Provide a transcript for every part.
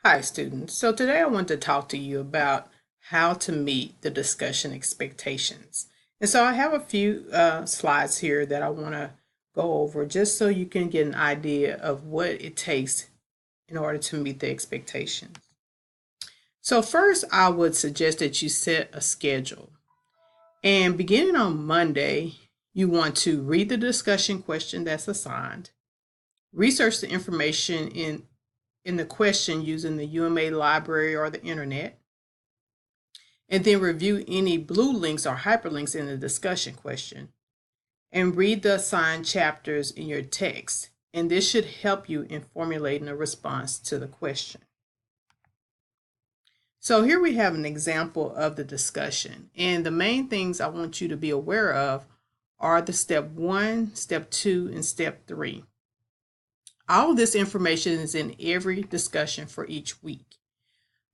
Hi, students. So today I want to talk to you about how to meet the discussion expectations. And so I have a few slides here that I want to go over just so you can get an idea of what it takes in order to meet the expectations. So first, I would suggest that you set a schedule. And beginning on Monday, you want to read the discussion question that's assigned, research the information in the question using the UMA library or the internet, and then review any blue links or hyperlinks in the discussion question, and read the assigned chapters in your text. And this should help you in formulating a response to the question. So here we have an example of the discussion. And the main things I want you to be aware of are the step 1, step 2, and step 3. All of this information is in every discussion for each week.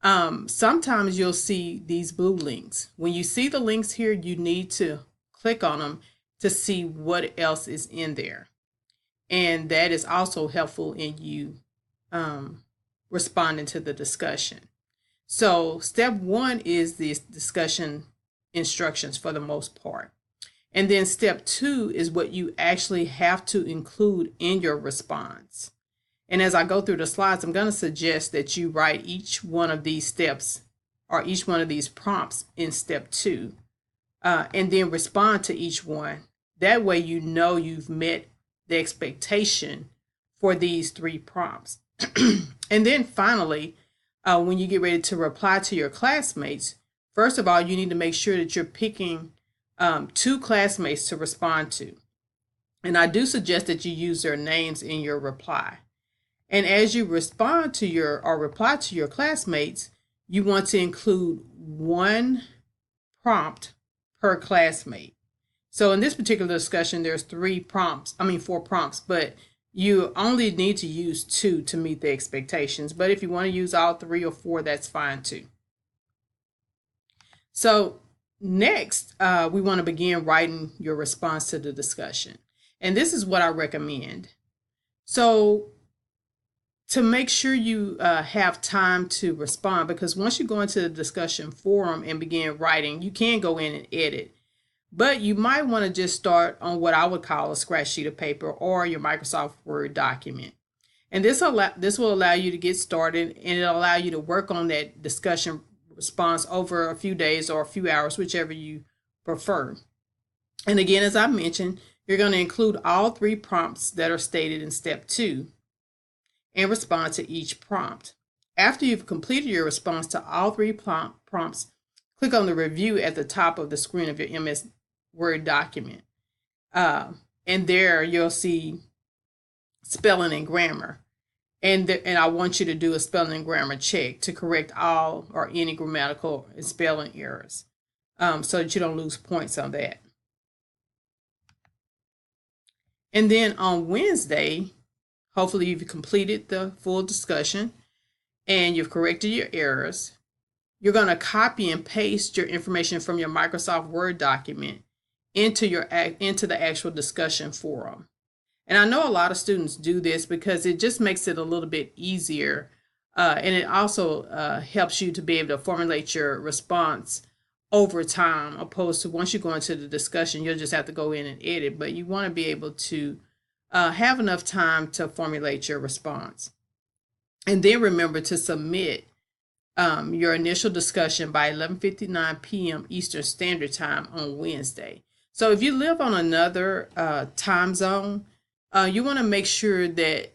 Sometimes you'll see these blue links. When you see the links here, you need to click on them to see what else is in there. And that is also helpful in you responding to the discussion. So step 1 is the discussion instructions for the most part. And then step 2 is what you actually have to include in your response. And as I go through the slides, I'm going to suggest that you write each one of these steps or each one of these prompts in step 2, and then respond to each one. That way you know you've met the expectation for these 3 prompts. And then finally, when you get ready to reply to your classmates, first of all, you need to make sure that you're picking 2 classmates to respond to. And I do suggest that you use their names in your reply. And as you respond to or reply to your classmates, you want to include 1 prompt per classmate. So in this particular discussion, there's 4 prompts, but you only need to use 2 to meet the expectations. But if you want to use all 3 or 4, that's fine too. So next, we want to begin writing your response to the discussion. And this is what I recommend. So to make sure you have time to respond, because once you go into the discussion forum and begin writing, you can go in and edit. But you might want to just start on what I would call a scratch sheet of paper or your Microsoft Word document. And this will allow you to get started, and it'll allow you to work on that discussion response over a few days or a few hours, whichever you prefer. And again, as I mentioned, you're going to include all 3 prompts that are stated in step 2 and respond to each prompt. After you've completed your response to all 3 prompts, click on the review at the top of the screen of your MS Word document. And there you'll see spelling and grammar. And I want you to do a spelling and grammar check to correct all or any grammatical and spelling errors, so that you don't lose points on that. And then on Wednesday, hopefully you've completed the full discussion and you've corrected your errors. You're going to copy and paste your information from your Microsoft Word document into the actual discussion forum. And I know a lot of students do this because it just makes it a little bit easier, and it also helps you to be able to formulate your response over time, opposed to once you go into the discussion, you'll just have to go in and edit. But you want to be able to have enough time to formulate your response. And then remember to submit your initial discussion by 11:59 p.m. Eastern Standard Time on Wednesday. So if you live on another time zone, you want to make sure that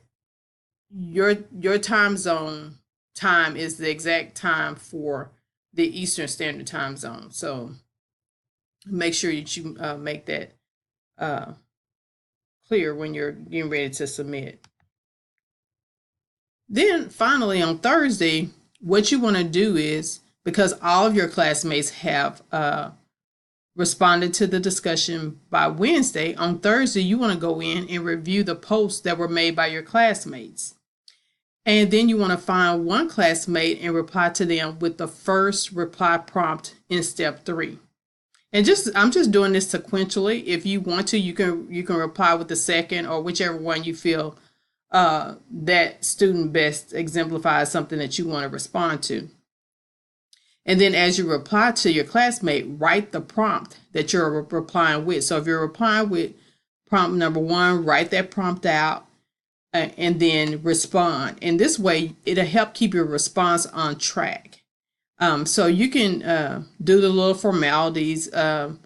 your time zone time is the exact time for the Eastern Standard Time zone. So make sure that you make that clear when you're getting ready to submit. Then finally on Thursday, what you want to do is, because all of your classmates have responded to the discussion by Wednesday, on Thursday you want to go in and review the posts that were made by your classmates. And then you want to find 1 classmate and reply to them with the first reply prompt in step 3. And I'm just doing this sequentially. If you want to, you can reply with the second or whichever one you feel that student best exemplifies something that you want to respond to. And then as you reply to your classmate, write the prompt that you're replying with. So if you're replying with prompt number 1, write that prompt out and then respond. And this way, it'll help keep your response on track. So you can do the little formalities, say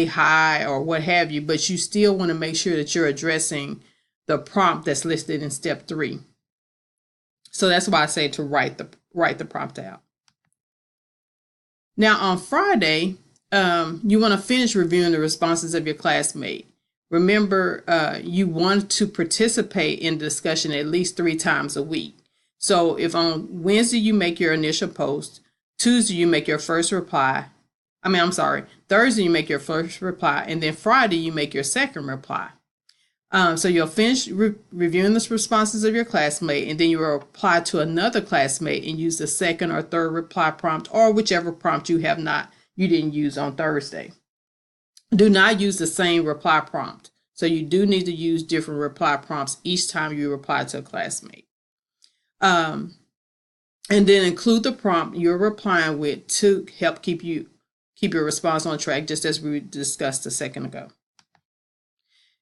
hi or what have you, but you still want to make sure that you're addressing the prompt that's listed in step 3. So that's why I say to write the prompt out. Now on Friday, you want to finish reviewing the responses of your classmate. Remember, you want to participate in discussion at least 3 times a week. So if on Wednesday you make your initial post, Tuesday you make your first reply, Thursday you make your first reply, and then Friday you make your second reply. So you'll finish reviewing the responses of your classmate, and then you will reply to another classmate and use the second or third reply prompt, or whichever prompt you didn't use on Thursday. Do not use the same reply prompt. So you do need to use different reply prompts each time you reply to a classmate. And then include the prompt you're replying with to help keep your response on track, just as we discussed a second ago.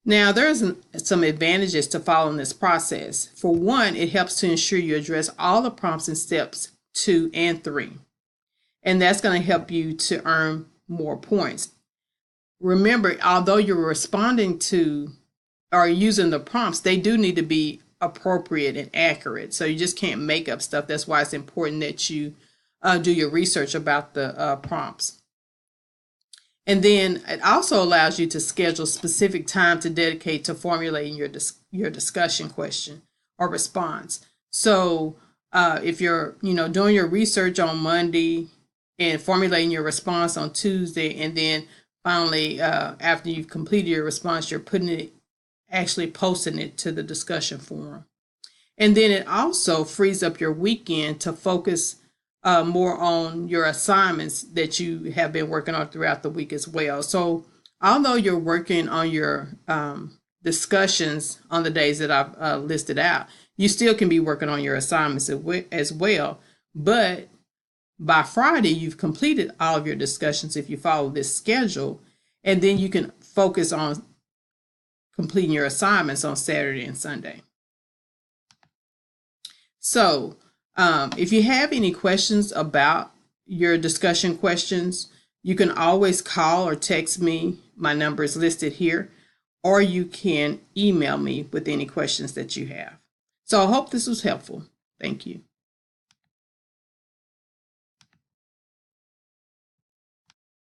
Now, there's some advantages to following this process. For one, it helps to ensure you address all the prompts in steps 2 and 3. And that's going to help you to earn more points. Remember, although you're responding to or using the prompts, they do need to be appropriate and accurate. So you just can't make up stuff. That's why it's important that you do your research about the prompts. And then it also allows you to schedule specific time to dedicate to formulating your discussion question or response. So if you're doing your research on Monday and formulating your response on Tuesday, and then finally after you've completed your response, you're actually posting it to the discussion forum. And then it also frees up your weekend to focus more on your assignments that you have been working on throughout the week as well. So although you're working on your discussions on the days that I've listed out, you still can be working on your assignments as well. But by Friday, you've completed all of your discussions if you follow this schedule, and then you can focus on completing your assignments on Saturday and Sunday. So if you have any questions about your discussion questions, you can always call or text me. My number is listed here, or you can email me with any questions that you have. So I hope this was helpful. Thank you.